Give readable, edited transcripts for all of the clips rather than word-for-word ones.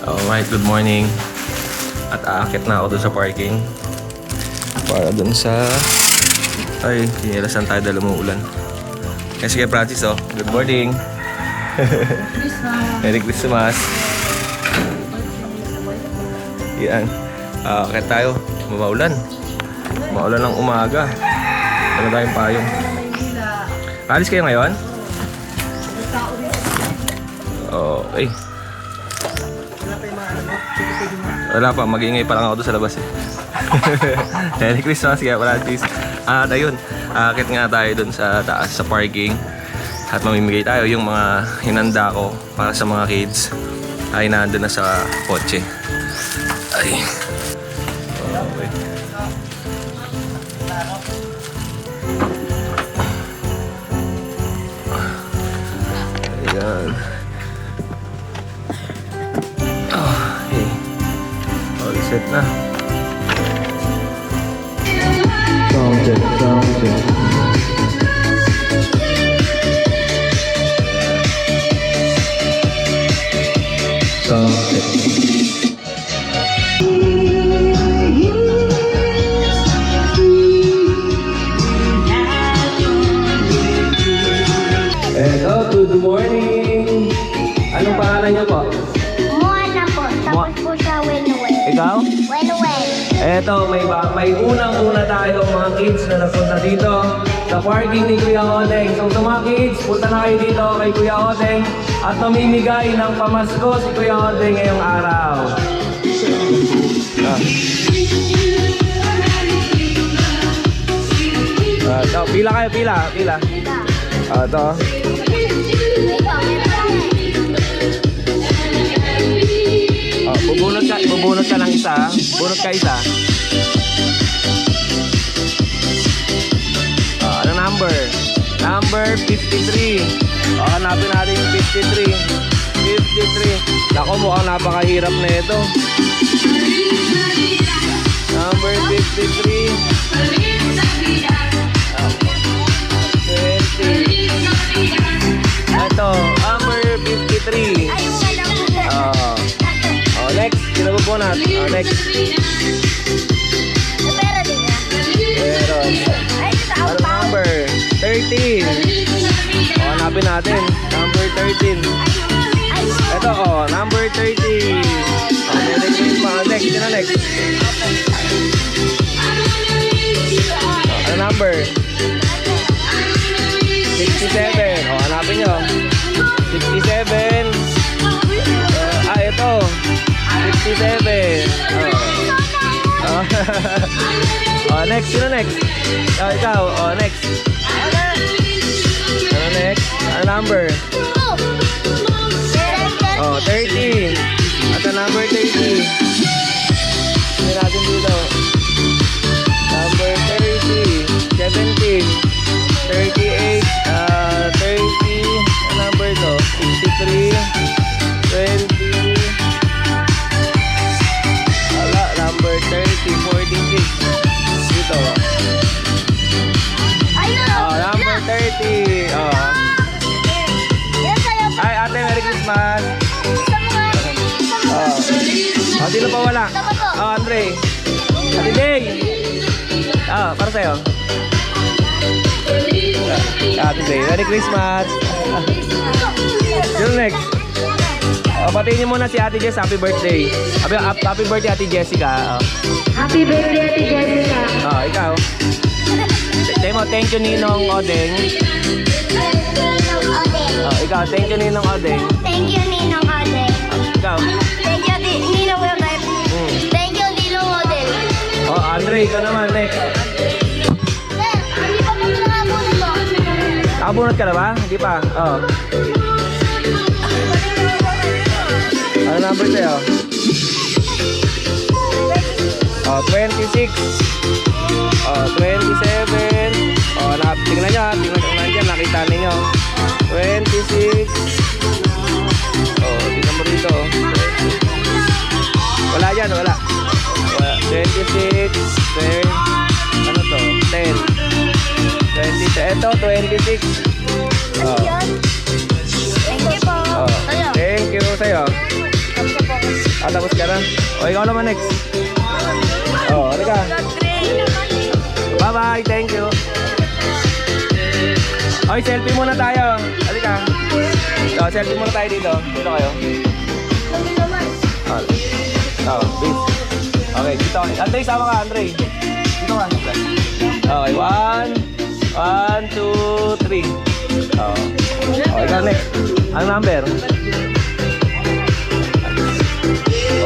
Alright, good morning. At aakit na ako doon sa parking. Para doon sa... Ay, kinilasan tayo dahil umuulan. Kaya sige, Francis, oh. Good morning. Merry Christmas. Yan. Aakit tayo. Maulan. Maulan ng umaga. Dala tayong payong. Alis kayo ngayon? Okay. Wala pa, mag-iingay pa lang ako doon sa labas eh. Merry Christmas, kaya Francis. At ayun, aakit nga tayo doon sa taas, sa parking. At mamimigay tayo yung mga hinanda ko para sa mga kids. Ay, nandun na sa kotse. Ay. Okay. Ayan. Set na. Sound check, sound check. Sound check. Hello, good morning. Anong pangalan niyo po? Moana po. Tapos po siya Wenwen. Ikaw? Wenwen. Eto, may unang-una tayo mga kids na nagpunta dito sa parking ni Kuya Odeng. So sa mga kids, punta na kayo dito kay Kuya Odeng at mamimigay ng pamasko si Kuya Odeng ngayong araw. Ito, pila kayo, pila. Ito. Bubunot ka ng isa. Bunot ka isa. Ano number? Number 53. Hanapin natin yung 53. 53. Naku, mukhang napakahirap na ito. Number 53. 20. Ito, number 53. Next, kinabubunat. Next. Pero din na. Meron. Ano number? 13. Hanapin natin. Number 13. Ito, number 13. Next, sino next? Ano number? 67. Hanapin nyo. 67. Ito. 57. Next. Sino next? Ikaw. Next. Ano next? Ano number? 30. At number 30. Hindi natin dito. Number 30. 17. 38. 30. Ano number ito? 63. 20. Number 30, 46. Dito. Number 30. Ay, ate, Merry Christmas. Sino pa wala? Andre. Ate Day. Para sa'yo. Ate Day, Merry Christmas. Yung next. Batiin niyo muna si Ate Jess, happy birthday. Happy birthday Ate Jessica. Happy birthday, Ate Jessica. Ikaw. Thank you Ninong Odeng. Ikaw, thank you Ninong Odeng. Thank you, Ninong Odeng. Ikaw. Thank you, Ninong Odeng. Thank you, Ninong Odeng. Andre, ikaw naman, next. Sir, hindi pa po nakabunod mo. Nakabunod ka na ba? Hindi pa. Ano number sa'yo? 26. 27. Tingnan nyo ha. Tingnan dyan. Nakita ninyo. 26. Tingnan mo dito. Wala dyan. Wala. 26. 10. Ano to? 10. 20. Ito, 26. Thank you po. Thank you sa'yo. Tapos ka na? O, ikaw naman next. O, halika. Bye-bye, thank you. Oy, selfie muna tayo. Halika. O, selfie muna tayo dito. Dito kayo. Please. Okay, dito. Andre, sama ka, Andre. Dito ka. Okay, 1, 2, 3. Okay, ikaw next. Ang number?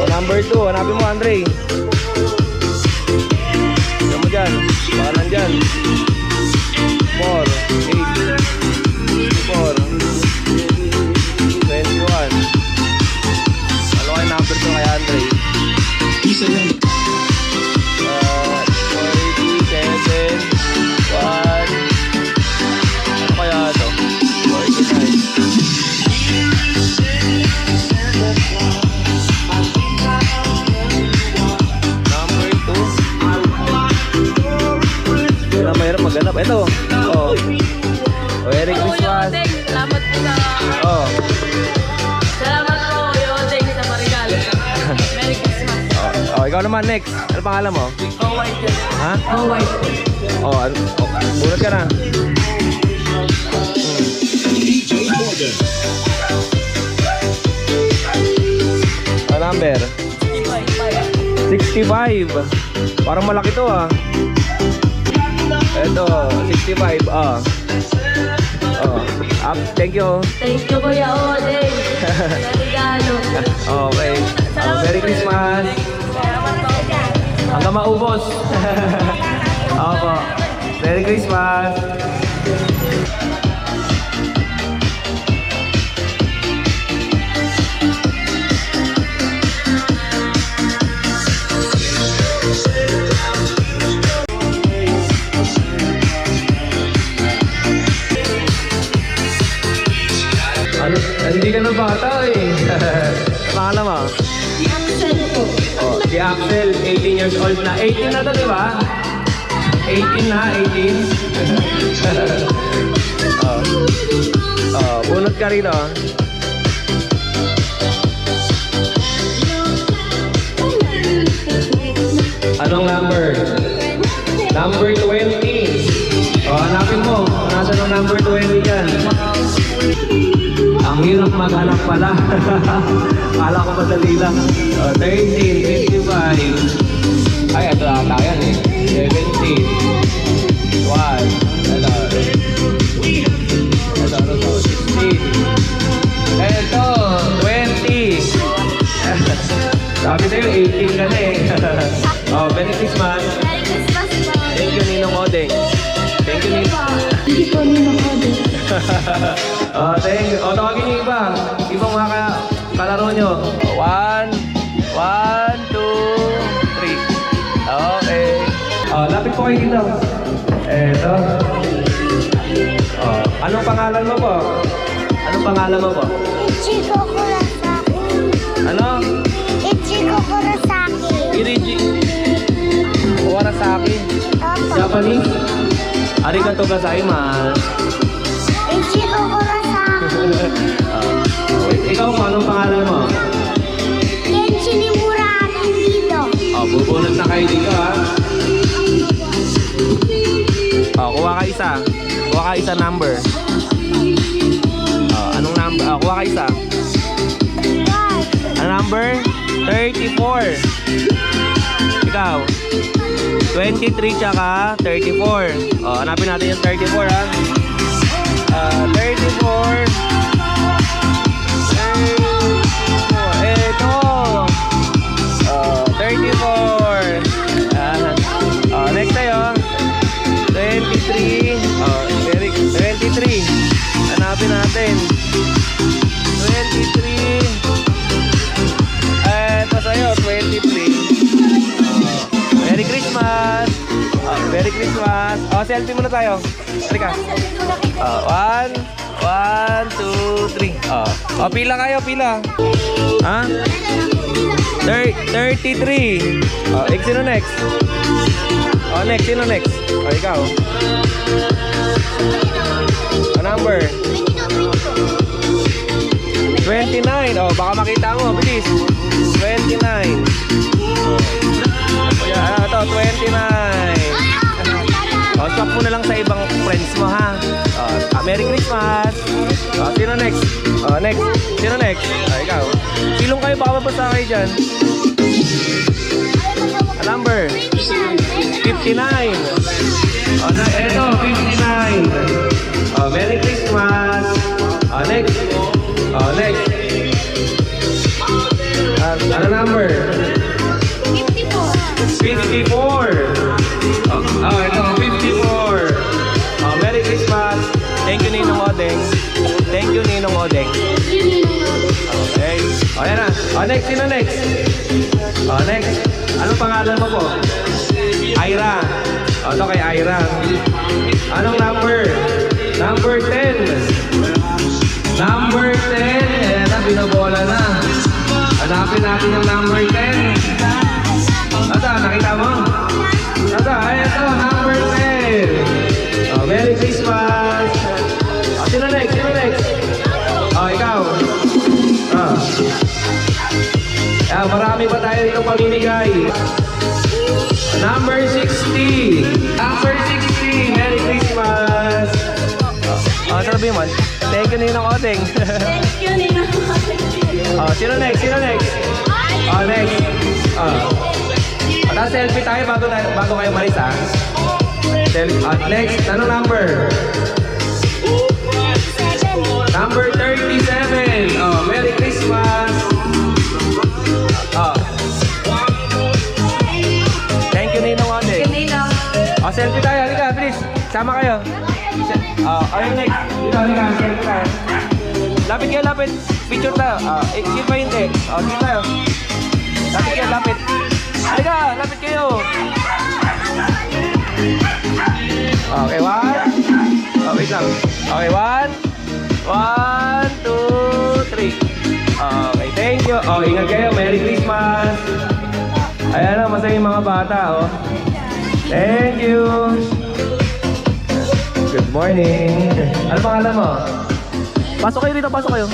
Number 2, hanapin mo, Andre. Diyan mo dyan. Baka nandyan. 4, 8, 4, 21. Ano kayo number 2 kay Andre? 47, 1. Ano kaya ito? 49. Mahirap maghanap. Ito. Oh. Merry Christmas. Salamat po sa... Oh. Salamat po, Yodeng, sa Marigal. Merry Christmas. Oh, ikaw naman next. Ano pangalan mo? White. Ha? White. Oh, bunot ka na. Ano number? 65. Parang malaki to ah. Ito, 65. Thank you. Thank you, Kuya Odeng. Sa regalo. Okay. Merry Christmas. Salamat po. Hanggang maubos. Opo. Merry Christmas. Hindi ka na bata eh. Pangalan mo? Axel po. Oh, si Axel, 18 years old na. 18 na to, di ba? 18 na, 18. Bunot ka rin, oh. Anong number? Number 20. Hanapin mo. Nasaan ang number 20 yan? Ang hirap maghanap pala. Kala ko madali lang. 13, 55. Ay, ito ata yan eh. 17. 1. Ito. Ito, 16. Ito, 20. Sabi sa'yo, 18 ka na eh. Merry Christmas. Merry Christmas po. Thank you, Ninong Odeng. Thank you, Ninong. Hindi po nino ko din. Thank you. Tawagin niyo iba. Ibang mga kalaro nyo. 1, 2, 3. Okay. Lapit po kayo dito. Eto. Anong pangalan mo po? Anong pangalan mo po? Ichiko Kurosaki. Ano? Ichiko Kurosaki. Iriji. Warasaki. Opo. Japanese. Arigato gozaimasu. Ichiko Kurosaki. Ikaw po, anong pangalan mo? Kenshi Nimura dito. Bubunot na kayo dito ha. Kuha ka isa. Kuha ka isa number. Anong number? Kuha ka isa. Anong number? 34. Ikaw? 23 tsaka 34. Hanapin natin yung 34 ha. 34. Ito. 34. Next tayo. 23. 23. Hanapin natin. 23. Ito sa'yo, 23. Merry Christmas. Merry Christmas. Selfie muna tayo. Halika. 1, 2, 3. Pila kayo, pila. Ha? 33. Sino next? Next, sino next? Ikaw. Number? 29. Baka makita mo, bilis. 29. 29. Kuya, ito, 29. Swap mo na lang sa ibang friends mo, ha? Merry Christmas! Sino next? Next. Sino next? Ikaw. Silong kayo, baka mabasa kayo dyan. Number? 59. Ito, 59. Merry Christmas! Next. Next. Ano number? 54. Ito, 54. Merry Christmas. Thank you, Ninong Odeng. Thank you, Ninong Odeng. Okay. Yan na. Next. Sino next? Next. Anong pangalan mo po? Ira. Ito kay Ira. Anong number? Number 10. Number 10. Ayan na, binobola na. Hanapin natin yung number 10. Asa, nakita mo? Asa, ito, number 10. Merry Christmas. Sino next? Sino next? Ikaw. Marami pa tayo dito pamimigay. Number 60. Number 60. Merry Christmas. Sabi mo, thank you, Ninong Odeng. Thank you, Ninong Odeng. Sino next? Sino next? Next. Selfie tayo bago kayo malis, ha? Next, anong number? Number 37. Merry Christmas. Thank you, Ninong Odeng. Selfie tayo. Halika, please. Sama kayo. Ayun, next. Dito, halika. Selfie tayo. Lapit kayo, lapit. Picture tayo. Sige pa hindi. Sige tayo. Lapit kayo, lapit. Halika, lapit kayo. Okay, one. Wait lang. Okay, one. 1, 2, 3. Okay, thank you. Ingat kayo. Merry Christmas. Ayan na, masaya yung mga bata, Thank you. Good morning. Ano pangalan mo? Pasok kayo dito, pasok kayo.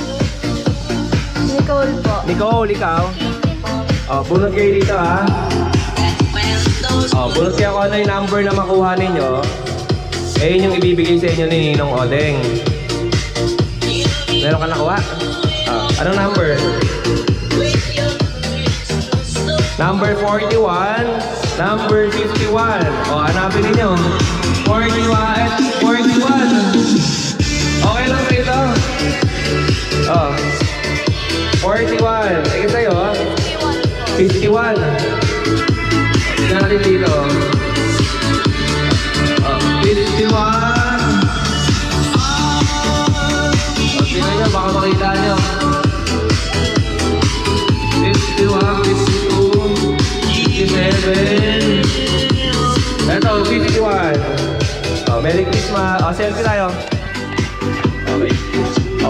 Nicole po. Nicole, ikaw? Bunot kayo dito, ha? Bunot kayo kung ano yung number na makuha ninyo. Yun yung ibibigay sa inyo ni Ninong Odeng. Meron ka nakuha? Anong number? Number 41. Number 51. Hanapin ninyo. 41. Okay lang ba ito? 41. Sige sa'yo, 51. Tignan natin dito. 51. Tignan nyo, baka makita nyo. 51, 52, 57. Ito, 51. Merry Christmas. Selfie tayo. Okay. 1,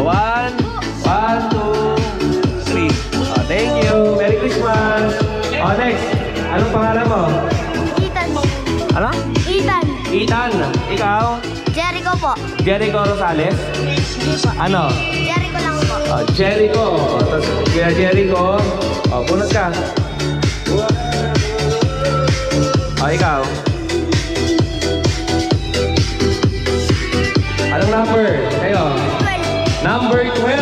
2, 3. Thank you. Merry Christmas. Next. Anong pangalan mo? Ethan. Ano? Ethan. Ethan. Ikaw? Jericho po. Jericho Rosales? Ano? Jericho lang po. Jericho. Tapos kaya Jericho. Bunot ka. Ikaw? Anong number? Kayo? Number 12.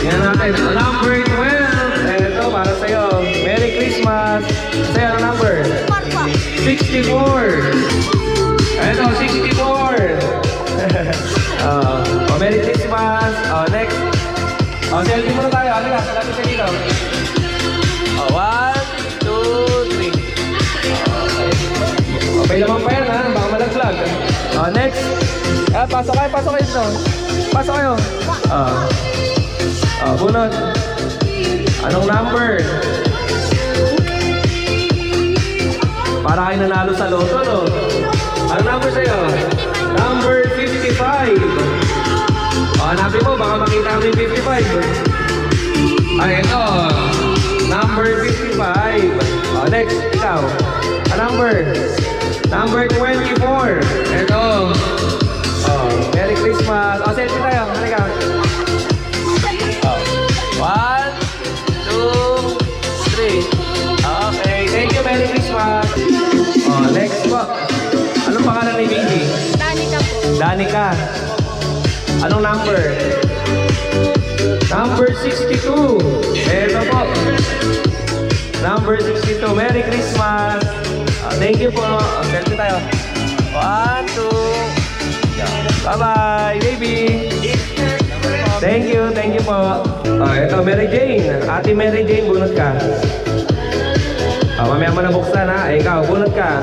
Tingnan natin. Number 12. Ito, para sa'yo. Merry Christmas. Sa'yo, anong number? 4 po. 64. Ito, 64. Merry Christmas. Next. Selfie muna tayo. Halika, salapit ka dito. 1, 2, 3. Okay naman pa yan, ha? Baka malaglag. Next. Pasok kayo dito. Pasok kayo. Bunot. Anong number? Para kayo nanalo sa loto, no? Anong number sa'yo? Number 55. Hanapin mo, baka makita kami yung 55. Ito. Number 55. Next, ikaw. Number? Number 24. Ito. Merry Christmas. Selfie tayo. Halika. 1, 2, Danica. Anong number? Number 62. Eto po. Number 62. Merry Christmas. Thank you po. Selfie tayo. 1, 2. Bye-bye, baby. Thank you po. Ito, Mary Jane. Ate Mary Jane, bunot ka. Mamaya mo na buksan ha. Ikaw, bunot ka.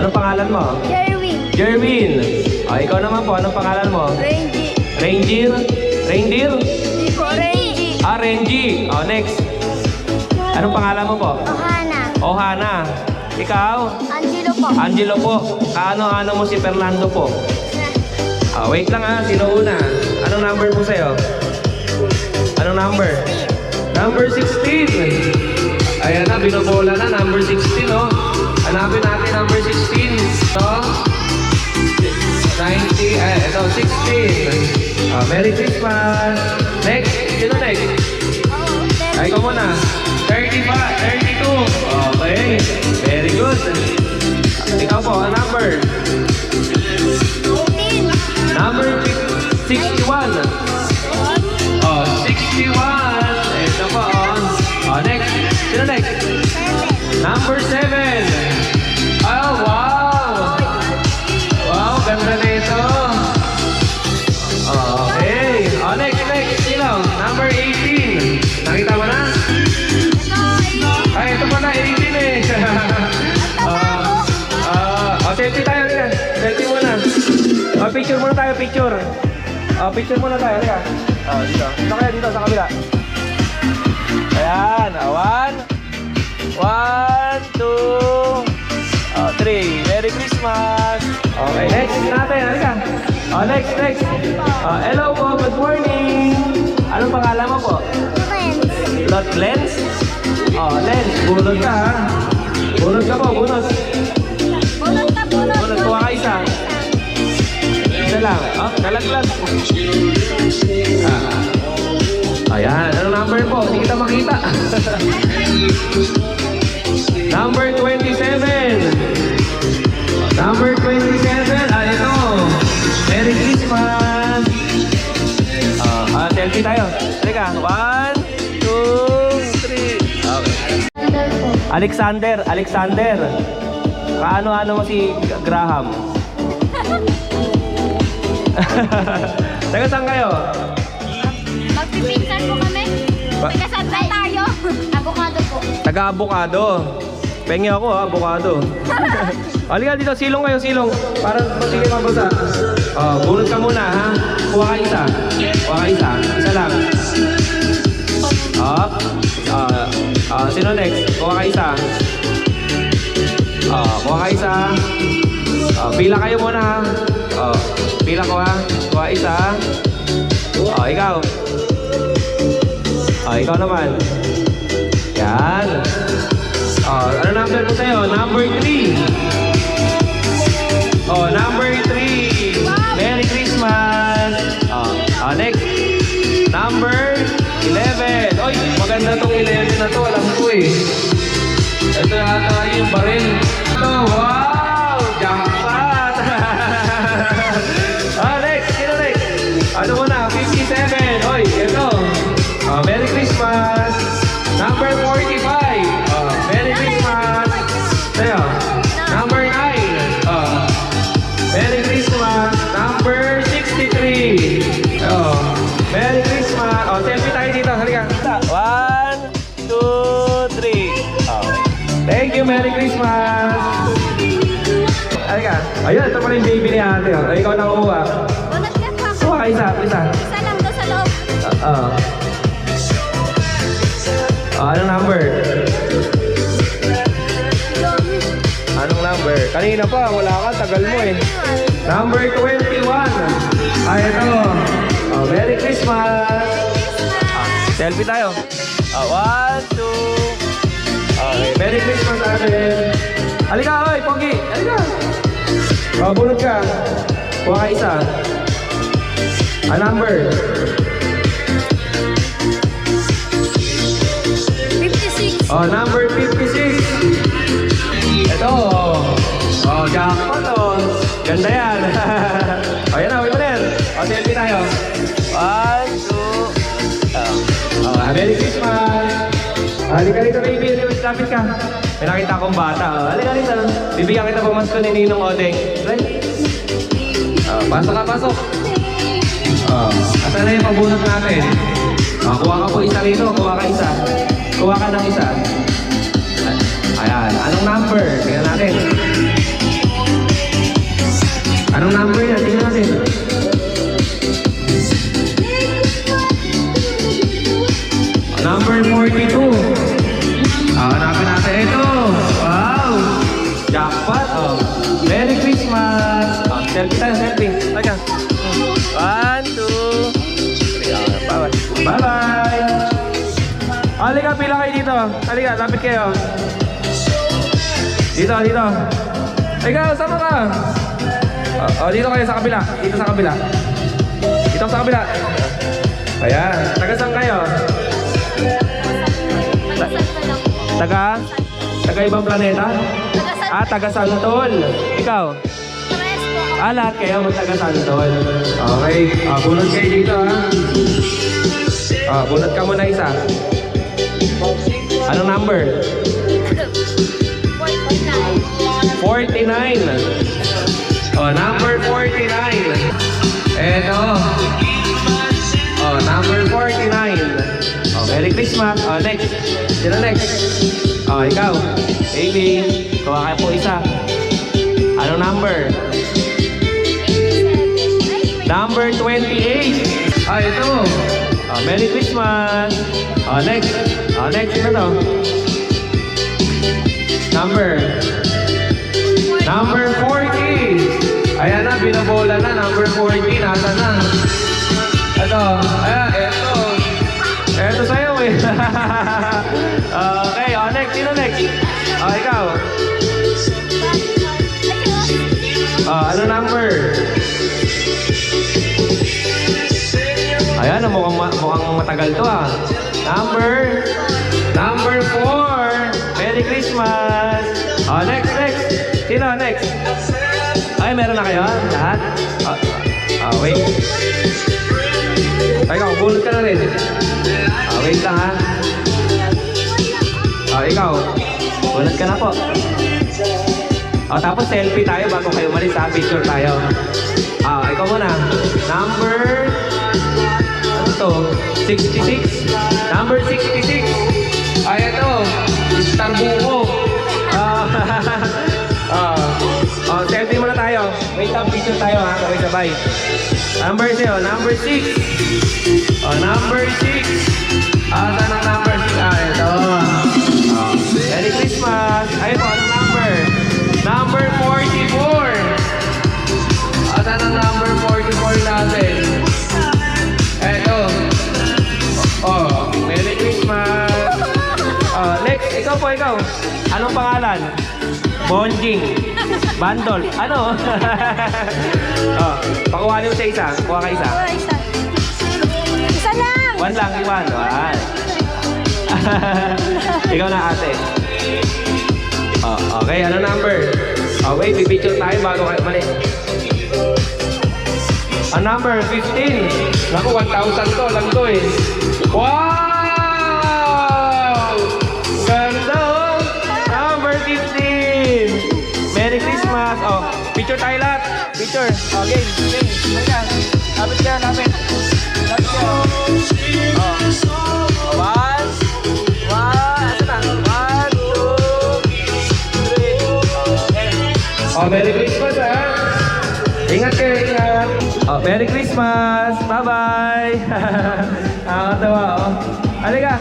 Anong pangalan mo? Jerwin. Jerwin. Ikaw naman po, anong pangalan mo? Renji. Reindeer? Reindeer? Di po, Renji. Renji. Next. Anong pangalan mo po? Ohana. Ohana. Ikaw? Angelo po. Angelo po. Ano mo si Fernando po? Wait lang ha. Sino una? Anong number po sa'yo? Anong number? Number 16. Ayan na, binobola na. Number 16, no? Hanapin natin number 16. Ito. 90. Ito, 16. Merry Christmas. Next. Sino next? Ikaw muna. 30 pa. 32. Okay. Very good. Ikaw po, ang number? Number 61. 61. Ito po. Next. Sino next? Number 7. Wow. Wow, ganda na ito. Okay. Next. Sino? Number 18. Nakita mo na? Ito pa na, 18 eh. Selfie tayo, halika. Selfie muna. Picture muna tayo, picture. Picture muna tayo, halika. Dito. Dito kaya, dito, sa kabila. Ayan. 1, 2, 3. Merry Christmas. Okay, next natin, halika. Next. Hello po, good morning. Anong pangalan mo po? Lens? Lens. Bunot ka ha. Bunot ka po, bunot. Bunot, kuha ka isa. Isa lang. Kalaglag. Ayan, anong number po? Hindi kita makita. Number 27. Number 27. Ito. Merry Christmas. Selfie tayo. Halika. 1, 2, 3. Okay. Alexander. Kaano-ano mo si Graham? Taga saan kayo? Magpipinsan po kami. Magkasabay tayo. Avocado po. Taga-avocado. Pengi ako ha, avocado. Halika dito, silong kayo, silong. Para sige mabasa. Bunot ka muna ha. Kuha ka isa. Isa lang. Sino next? Kuha ka isa. Kuha ka isa. Pila kayo muna ha. Pila ko ha. Kuha isa. Ikaw. Ikaw naman. Yan. Ano number mo sa'yo? Number 3. Number 3. Merry Christmas. Next. Number 11. Oy, maganda tong 11 na to. Alam ko eh. Ito yata yung baril. Wow! Jackpot! Next. Sino next? Ano mo na? 57. Oy, ito. Merry Christmas. Number 45. Merry Christmas. Sa'yo. Number 9. Merry Christmas. Number 63. Merry Christmas. Selfie tayo dito. Halika. 1, 2, 3. Thank you. Merry Christmas. Halika. Ayun, ito pa rin baby ni ate. Ikaw na kumuha. Bunot ka pa. Kuha ka isa. Isa lang doon sa loob. Anong number? Anong number? Kanina pa, wala ka, tagal mo eh. Number 21. Ito. Merry Christmas. Selfie tayo. 1, 2. Okay, Merry Christmas natin. Halika, oy, Pogi. Halika. Bunot ka. Kuha ka isa. Number? 56. Number 56. Ito. Jackpot. Ganda yan. Merry Christmas! Halika rito, baby. Lapit ka. May nakita akong bata. Halika rito. Bibigyan kita pamasko ni Ninong Odeng. Right? Pasok ka, pasok. Asan na yung pabunot natin? Kuha ka po isa rito. Kuha ka isa. Kuha ka ng isa. Ayan. Anong number? Tingnan natin. Anong number yan? Tingnan natin. Number 42. Hanapin natin ito. Wow! Jackpot. Merry Christmas. Selfie tayo, selfie. Teka. 1, 2, 3. Bye-bye. Halika, pila kayo dito. Halika, lapit kayo. Dito, dito. Ikaw, sama ka. Dito kayo sa kabila. Dito sa kabila. Dito sa kabila. Ayan. Taga saan kayo? Taga ibang planeta? Taga Santol. Ikaw? Lahat kayo mag-taga Santol. Okay. Bunot kayo dito, ha? Bunot ka muna isa. Anong number? 49. Number 49. Eto. Number 49. Merry Christmas. Next. Sino next? Ikaw. Baby. Kuha kayo po isa. Anong number? Number 28. Ito. Merry Christmas. Next. Next. Sino to? Number 40. Ayan na, binabola na. Number 40. Nasa na? Ito. Ito. Ito sa'yo eh. Okay, next. Sino next? Ikaw. Ano number? Ayan, mukhang matagal to Number 4. Merry Christmas. Next. Sino next? Meron na kayo? Lahat? Wait. Ikaw, bunot ka na rin. Wait lang ikaw. Bunot ka na po. Tapos selfie tayo bago kayo umalis picture tayo. Ikaw muna. Number... Ano to? 66? Number 66. Ito. Star Buko. Selfie muna tayo. Wait lang, picture tayo sabay-sabay. Number 6. Number 6. Saan ang number 6? Ito. Merry Christmas. Ayun po, anong number? Number 44. Saan ang number 44 natin? Ito. Merry Christmas. Next, ikaw po, ikaw. Anong pangalan? Bonjing. Bandol. Ano? Pakuha niyo sa isa. Kuha ka isa. Isa lang. One lang, iwan. Ikaw na ate. Okay, ano number? Wait, pipicture tayo bago kayo mali. Ang number, 15. Naku, 1,000 to lang to eh. Wow! Ganda Number 15. Merry Christmas. Picture tayo lahat. Picture. Game. Halika. Lapit ka, lapit. Lapit ka. One. Asa na? 1, 2, 3. Merry Christmas Ingat kayo, ingat. Merry Christmas. Bye-bye. Nakakatawa, Halika.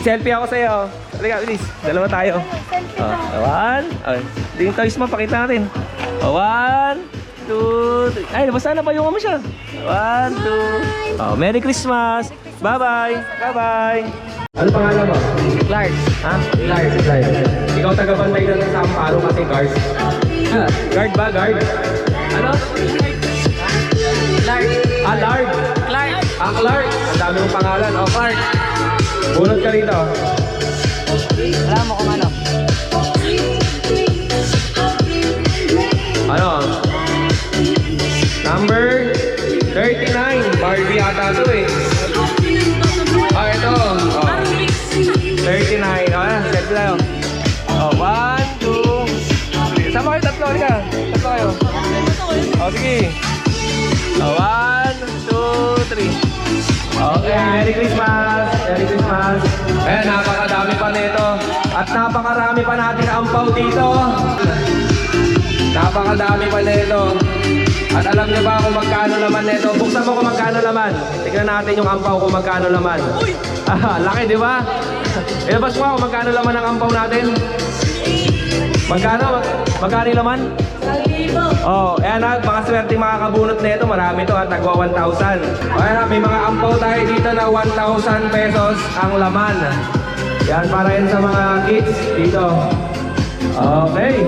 Selfie ako sa'yo. Halika, bilis. Dalawa tayo. One. Yung toys mo, pakita natin. 1, 2, 3. Ay, nabasa na pa yung mo siya. 1, 2. Merry Christmas. Bye-bye. Bye-bye. Ano pangalan mo? Clark. Clark. Ikaw taga-bantay na sa Amparo kasi guard. Guard ba? Guard? Ano? Clark. Lard. Clark. Clark. Ang dami mong pangalan. Clark. Bunot ka rito. Alam mo kung ano. Number 39. Barbie ata ito eh. Ito. O, sige. 1, 2, 3. Okay, Merry Christmas! Merry Christmas! Ayan, napakadami pa nito. At napakarami pa natin ampaw dito. Napakadami pa nito. At alam niyo ba kung magkano laman nito? Buksan mo kung magkano laman. Tignan natin yung ampaw kung magkano laman. Laki, di ba? Ilabas mo kung magkano laman ang ampaw natin. Magkano? Magkano yung laman? Oh, ayan na, baka swerte makakabunot na ito. Marami to at nagwa 1,000. Ayan na, may mga ampaw tayo dito na 1,000 pesos ang laman. Yan, para yan sa mga kids dito. Okay.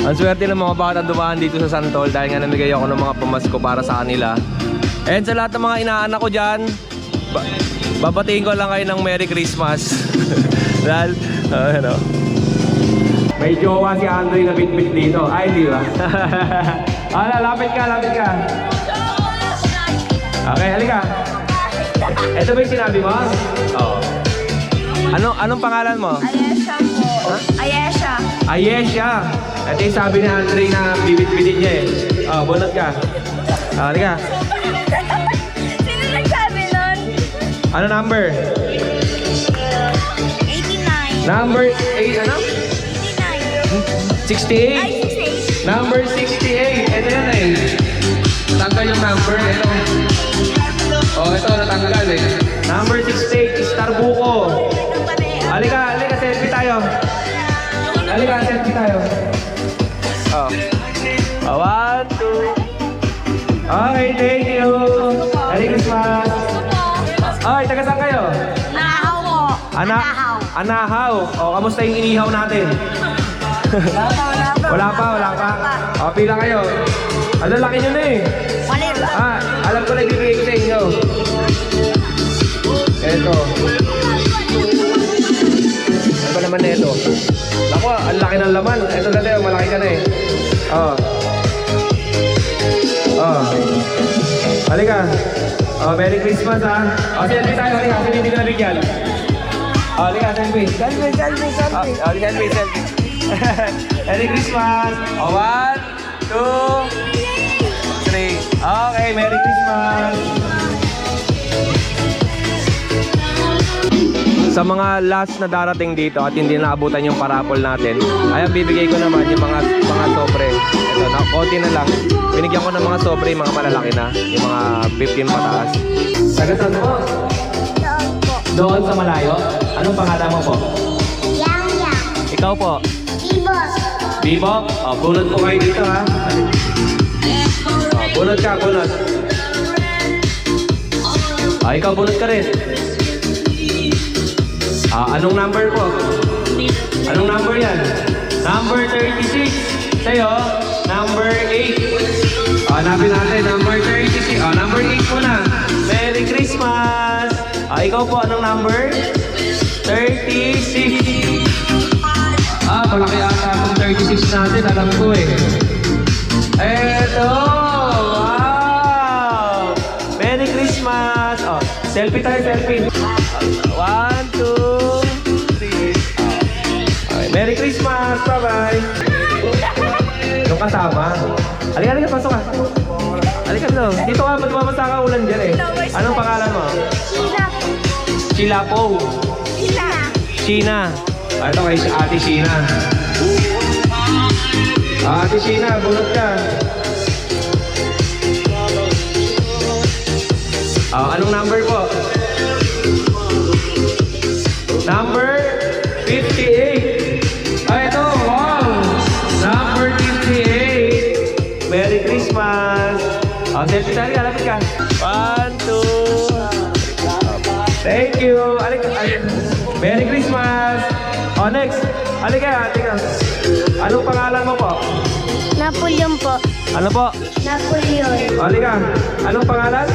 Ang swerte ng mga bata dumaan dito sa Santol dahil nga namigay ako ng mga pamasko para sa kanila. And sa lahat ng mga inaanak ko dyan, babatiin ko lang kayo ng Merry Christmas. Dahil, ano, may jowa si Andre na bit-bit dito. Ay, di ba? Lapit ka, lapit ka. Okay, halika. Ito ba yung sinabi mo? Oo. Anong pangalan mo? Ayesha po. Ayesha. Ayesha. Ito yung sabi ni Andre na bibit-bitin niya eh. Oh, bunot ka. Halika. Sino nagsabi nun? Ano number? 89. Number 8, ano? 89. 68. 68. Number 68. Ito yan eh. Tanggal yung number. Ito. Oh, ito natanggal eh. Number 68, Star Buko. Halika, halika, selfie tayo. Halika, selfie tayo. Oh. 1, 2. Okay, thank you. Merry Christmas. Ay, taga saan kayo? Anahaw po. Anahaw. O, kamusta yung inihaw natin? Wala pa. O, pila kayo. Ano, laki nyo na eh. Malit. Alam ko na ibibigay ko sa inyo. Eto. Ano ba naman na ito? Ako, ang laki ng laman. Ito na tayo, malaki ka na eh. Oh. Halika. Oh, Merry Christmas ha. Oh, selfie tayo. Halika, sino hindi na nabigyan? Oh, halika, selfie. Selfie. Selfie. Merry Christmas. Oh, 1, 2, 3. Okay, Merry Christmas. Sa mga last na darating dito at hindi naabutan yung parapol natin, ay ang bibigay ko naman yung mga sobre. Ito, na konti na lang. Binigyan ko ng mga sobre, mga malalaki na, yung mga 15 pataas. Sagatan mo? Doon sa malayo? Anong pangalan mo po? Yang. Ikaw po? Ibos. Bibok? Oh, bunot po kayo dito ha. Oh, bunot ka, bunot. Ah, ikaw bunot ka rin. Anong number po? Anong number yan? Number 36. Sa'yo, number 8. Hanapin natin, number 36. Number 8 po na. Merry Christmas! Ikaw po, anong number? 36. Malaki ata akong 36 natin. Alam ko eh. Eto! Wow! Merry Christmas! Selfie tayo, selfie. 1, 2, 3. Okay, Merry Christmas! Bye-bye! Yung kasama. Halika, pasok ka. Halika, no. Dito ka, magbabasa ka ulan dyan eh. Anong pangalan mo? Sheila Po. Sheena. Ito kay Ate Sheena. Ate Sheena, bunot ka. Anong number po? Number 58. Ito, wow! Number 58. Merry Christmas. Selfie tayo, alapit ka. 1, 2. Thank you. Merry Christmas. Next. Halika. Anong pangalan mo po? Napoleon po. Ano po? Napoleon. Halika. Anong pangalan?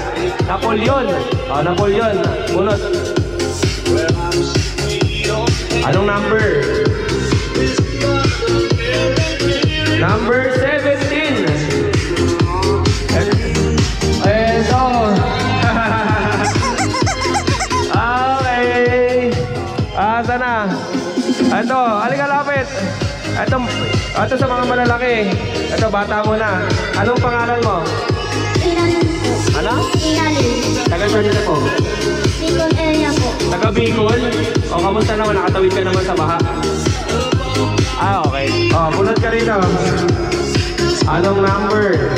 Napoleon. Napoleon. Bunot. Anong number? Number 17. Ito. Ito, halika lapit. Ito sa mga malalaki. Ito, bata mo na. Anong pangalan mo? Ano? Taga saan ka po? Bicol area po. Taga Bicol? O, kamusta naman? Nakatawid ka naman sa baha? Ah, okay. O, bunot ka rito. Anong number?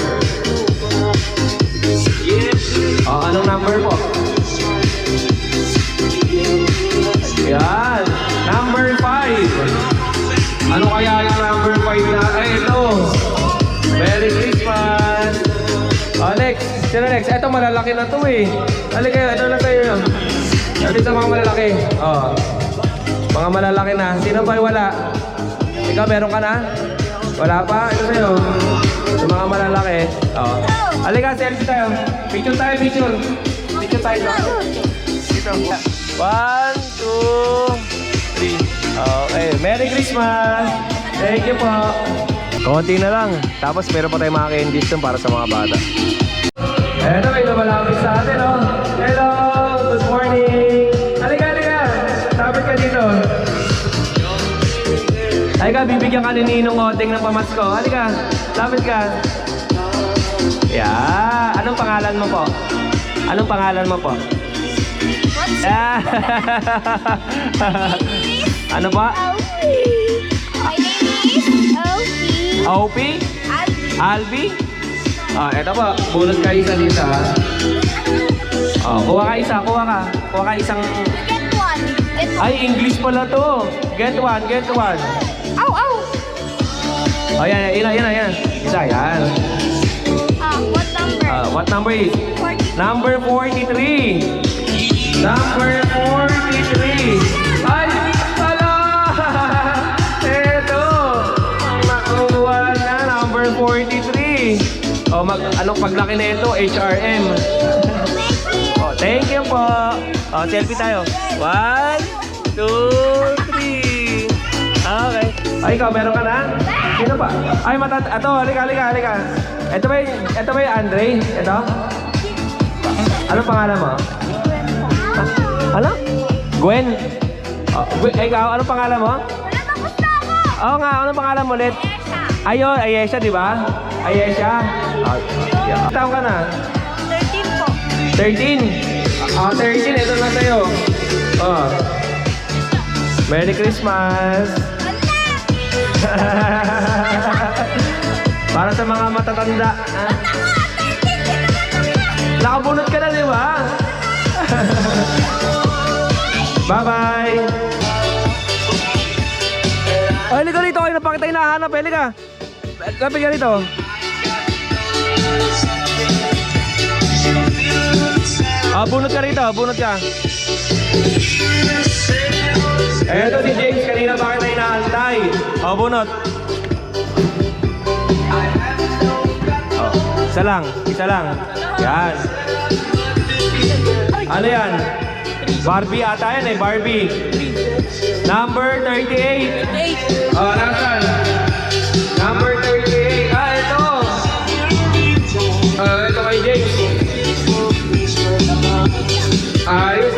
O, anong number po? Yan. Number 5. Ano kaya yung number 5 na? Ay, ito. Merry Christmas. O, next. Sino next? Ito, malalaki na to eh. Halika kayo. Ito na tayo. Ito sa mga malalaki. O. Mga malalaki na. Sino ba wala? Ikaw, meron ka na? Wala pa? Ito sa'yo. Sa mga malalaki. O. Halika, selfie tayo. Picture tayo, picture. Picture tayo. Dito. 1, 2, 3. Okay. Merry Christmas! Thank you po. Konti na lang. Tapos meron pa tayong mga candies dun para sa mga bata. Eto, may lumalapit sa atin, oh. Hello! Good morning! Halika, halika! Tapos ka dito. Halika, bibigyan ka ni Ninong Oteng ng pamasko. Halika, lapit ka. Yeah! Anong pangalan mo po? Anong pangalan mo po? Ah. Ano ba? My name is Opie? Opie. Albi? Eto po. Bunot ka isa dito, ha? Kuha ka isa. Kuha ka. Kuha ka isang... Get one. Get one. Ay, English pala to. Get one, get one. Ow, ow. Yan. Isa, yan. What number? What number is? 40. Number 43. Number 43. Ay, pala! Eto. Nakuha na. Number 43. Anong paglaki na ito? HRM. Thank you po. Selfie tayo. 1, 2, 3. Okay. Ay, ikaw, meron ka na? Sino ba? Ay, Ito, halika. Ito ba yung Andre? Ito? Ano pangalan mo? Ano? Gwen? Ikaw, ano pangalan mo? Oo nga, ano pangalan mo ulit? Ayun, Ayesha, di ba? Ayesha? Taon ka na? 13 po. 13? 13, ito na sa'yo. Merry Christmas! Para sa mga matatanda. Nakabunot ka na, di ba? Bye-bye! Ay, halika rito. Kayo na pa kita hinahanap. Halika. Lapit ka rito. Bunot ka rito. Bunot ka. Eto si James. Kanina pa kita hinaantay. Bunot. Isa lang. Yan. Ano yan? Barbie ata yan eh, Barbie. Number 38. Nasaan? Number 38. Ito. Ito kay James. Ayos,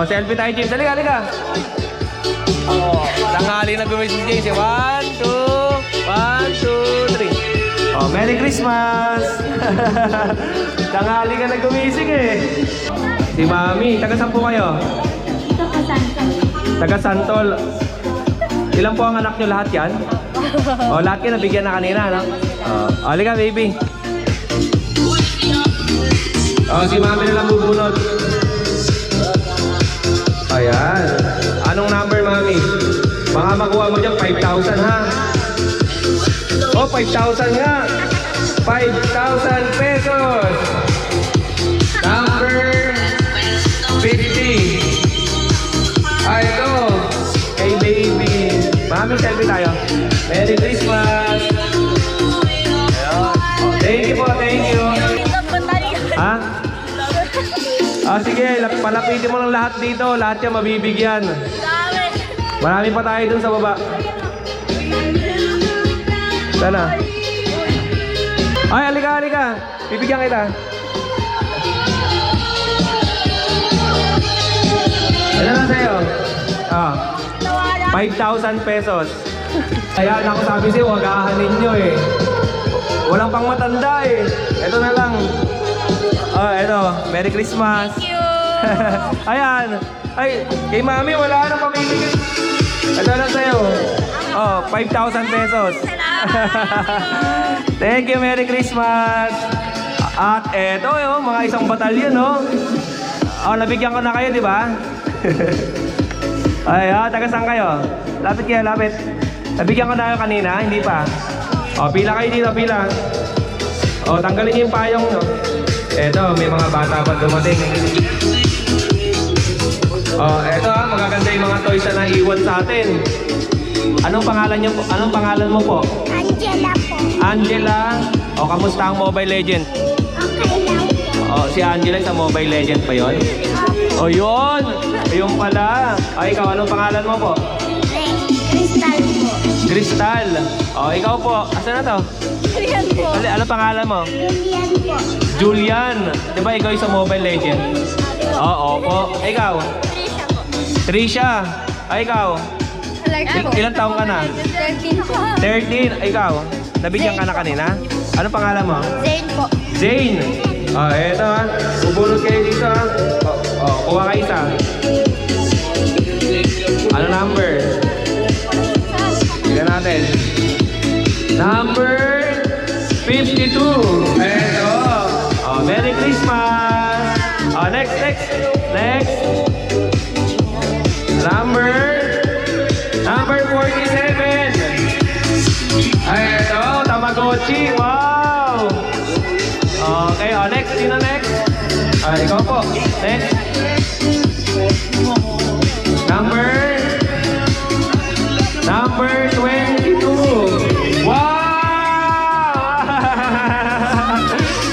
selfie tayo, James. Halika. Tanghali na gumising si James. 1, 2, 3. Merry Christmas! Tanghali ka na gumising eh. Si Mami, taga saan po kayo? Ito ka, Santa. Taga Santol. Ilan po ang anak nyo lahat yan? Lahat kayo nabigyan na kanina, no? Halika, baby. Si Mami na lang bubunot. Ayan. Anong number, Mami? Baka makuha mo dyan, 5,000 ha? 5,000 nga. 5,000 pesos. Number 50. Ito. Kay baby. Mami, selfie tayo. Merry Christmas. Thank you po, thank you. Ha? Sige, palapitin mo lang lahat dito. Lahat yan mabibigyan. Marami pa tayo dun sa baba. Sana. Ay, halika. Bibigyan kita. Ano na sa'yo? 5,000 pesos. Kaya ako sabi sa'yo, huwag ahanin nyo eh. Walang pang matanda eh. Ito na lang. Oh, ito. Merry Christmas. Thank you. Ayan. Ay, kay mami, wala nang pamimigay. Ito lang sa'yo. Oh, 5,000 pesos. Thank you, Merry Christmas. At eto, mga isang batalyon, no? Oh, nabigyan ko na kayo, di ba? Ay, taga saan kayo? Lapit kayo, lapit. Nabigyan ko na kayo kanina, hindi pa. O, pila kayo dito, pila. O, tanggalin niyo yung payong, no? Eto, may mga bata pa dumating. O, eto magaganda yung mga toys na naiwan sa atin. Anong pangalan niyo po? Anong pangalan mo po? Angela po. Angela. O, kamusta ang Mobile Legend? Okay lang po. O, si Angela sa Mobile Legend pa yon? O, yun! Ayun pala. Ay, ikaw, anong pangalan mo po? Crystal po. Crystal. O, ikaw po. Asan na to? Julian po. Ano pangalan mo? Julian po. Julian. Di ba ikaw yung sa Mobile Legend? Oo po. Ikaw? Trisha po. Trisha. Ay, ikaw? Alexa po. Ilang taong ka na? 13 po. 13. Ikaw? Nabigyan ka na kanina? Ano pangalan mo? Zane po. Zane. Eto ha. Bubulot kayo dito ha. Kuha kayo isa. Ano number? Tignan natin. Number 52. Eto. Merry Christmas. Next. Number 47. Eto, Tamagotchi. Wow. Okay, next. Sino next? Ikaw po. Next. Number 22. Wow!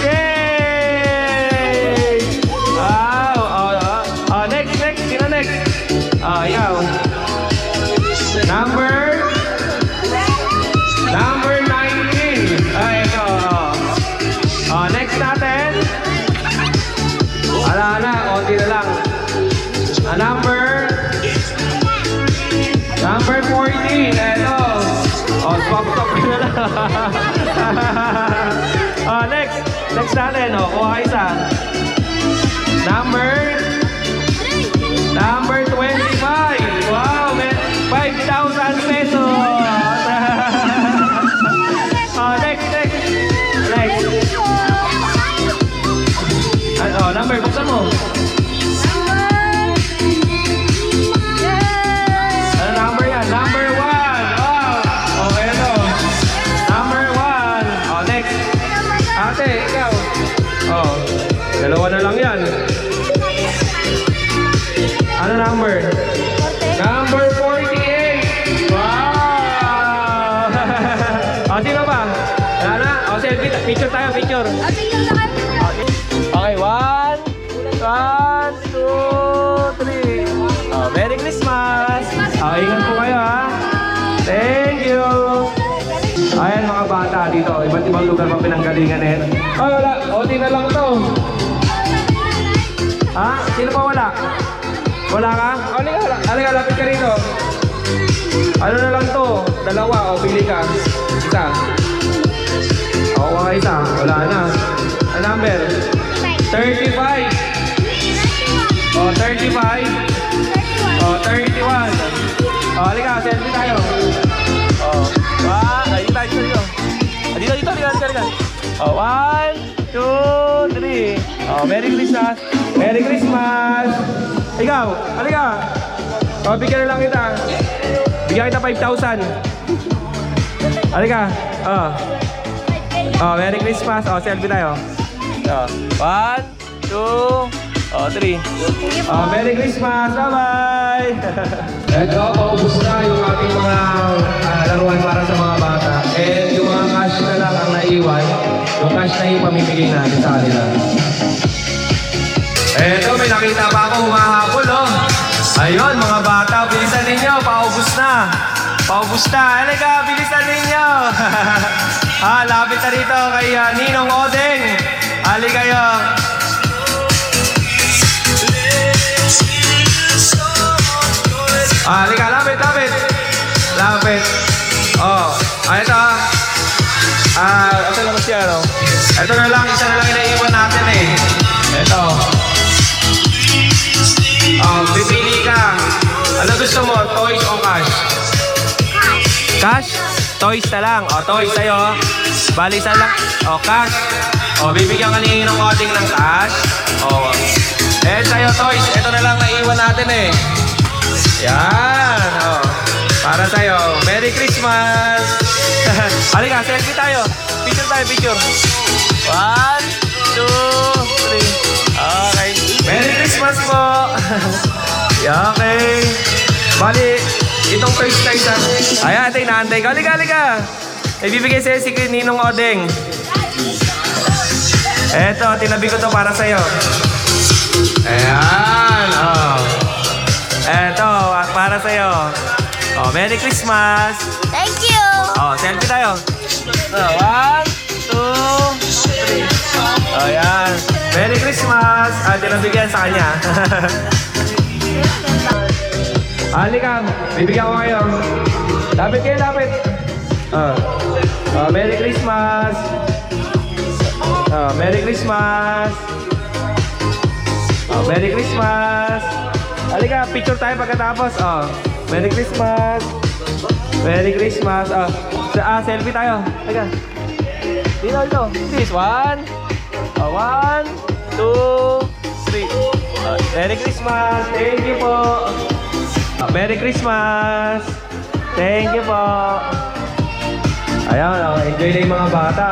Yay! Wow! Next. Sino next? Ikaw. Number 19. Ito. Next natin. Ala na, konti na lang. Number 14. Ito. Swap na lang. Next natin. Kuha kayo isa. Number 25. Wow, 5,000 pesos. Next. Number, buksan mo. Ano number yan? Number 1. Wow. Okay, ito. Number 1. Next. Ate, ikaw. Dalawa na lang yan. Ano number? Number 48. Wow. Sino ba? Wala na? Selfie. Picture tayo, picture. Okay, 1, 2, 3. Merry Christmas. Ingat po kayo ha. Thank you. Ayan mga bata dito. Iba't ibang lugar pa pinanggalingan eh. Wala. Odi na lang to. Ha? Sino pa wala? Wala ka? Halika, lapit ka rito. Ano na lang to? Dalawa. Pili ka. Isa. Kuha ka isa. Wala na. Ano number? 35. 35. 31. Halika, selfie tayo. Dito. Halika. 1, 2, 3. Merry Christmas. Merry Christmas. Ikaw, halika. Bigyan na lang kita. Bigyan kita 5,000. Halika. Merry Christmas. Selfie tayo. 1, 2, 3. Merry Christmas. Bye-bye. Ito, paubos na yung ating mga laruan para sa mga bata. And yung mga cash na lang ang naiwan. Yung cash na yung pamimigay natin sa kanila. Eto, may nakita pa ako humahabol, Ayun, mga bata, bilisan ninyo. Paubos na. Halika, bilisan ninyo. Lapit na rito kay Ninong Odeng. Halika kayo. Halika, lapit, lapit. Lapit. Oh, ito ito naman siya, no? Ito na lang, isa na lang inaiwan natin eh. Ito. Pipili ka. Ano gusto mo? Toys o cash? Cash? Toys na lang. Toys sa'yo. Bali isa lang. Cash. Bibigyan ka ni ng coding ng cash. Sa'yo toys. Ito na lang naiwan natin eh. Yan. Para sa'yo. Merry Christmas. Halika, selfie tayo. Picture tayo, picture. 1, 2, 3. Okay. Merry Christmas po. Okay. Bali, itong toys na isa. Ayan, ito inaantay ka. Halika, halika. Ibibigay sa'yo si Ninong Odeng. Eto, tinabi ko to para sa'yo. Ayan. Eto, para sa'yo. Merry Christmas. Thank you. Selfie tayo. 1, 2, 3. Ayan. Merry Christmas. Tinabigyan sa kanya. Halika. Bibigyan ko kayo. Lapit kayo, lapit. Merry Christmas. Merry Christmas. Merry Christmas. Halika, picture tayo pagkatapos. Merry Christmas. Merry Christmas. Selfie tayo. Halika. Dito. Please. 1, 2, 3. Merry Christmas. Thank you po. Merry Christmas. Thank you po. Ayan, enjoy na yung mga bata.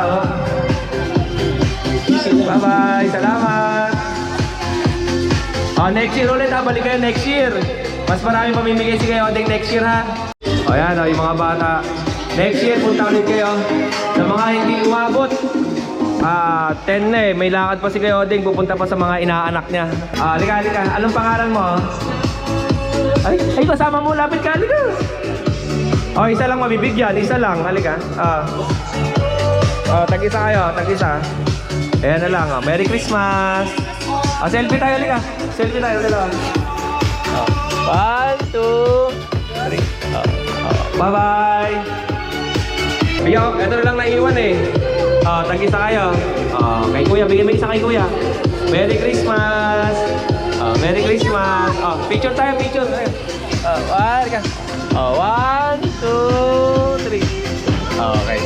Bye-bye. Salamat. Next year ulit ha. Balik kayo next year. Mas marami pamimigay si kayo Odeng next year ha. Ayan, yung mga bata. Next year, punta ulit kayo. Sa mga hindi umabot. 10 na eh. May lakad pa si kayo Odeng. Pupunta pa sa mga inaanak niya. Halika, halika. Anong pangalan mo? Ay, kasama mo. Lapit ka. Halika. Isa lang mabibigyan. Isa lang. Halika. Tag-isa kayo. Tag-isa. Ayan na lang. Merry Christmas. Selfie tayo. Halika. Selfie tayo. Dalawa. 1, 2, 3. Bye-bye. Ito na lang naiwan eh. Tag-isa kayo. Kay kuya. Bigyan mo isa kay kuya. Merry Christmas. Merry Christmas. Picture tayo. Picture. 1, 2, 3. Okay.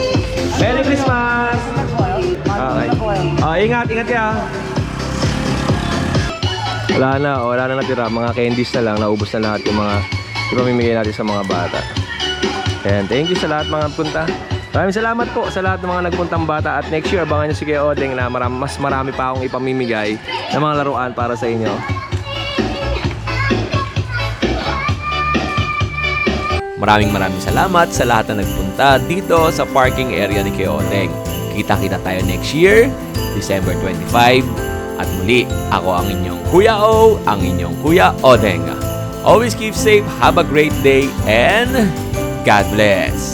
Merry Christmas. Okay. Ingat kayo. Wala na natira. Mga candies na lang. Naubos na lahat yung mga ipamimigay natin sa mga bata. And thank you sa lahat mga punta. Maraming salamat po sa lahat ng mga nagpuntang bata. At next year, abangan nyo si Kuya Odeng na mas marami pa akong ipamimigay ng mga laruan para sa inyo. Maraming salamat sa lahat na nagpunta dito sa parking area ni Kuya Odeng. Kita-kita tayo next year, December 25. At muli, ako ang inyong Kuya O, ang inyong Kuya Odeng. Always keep safe, have a great day, and God bless!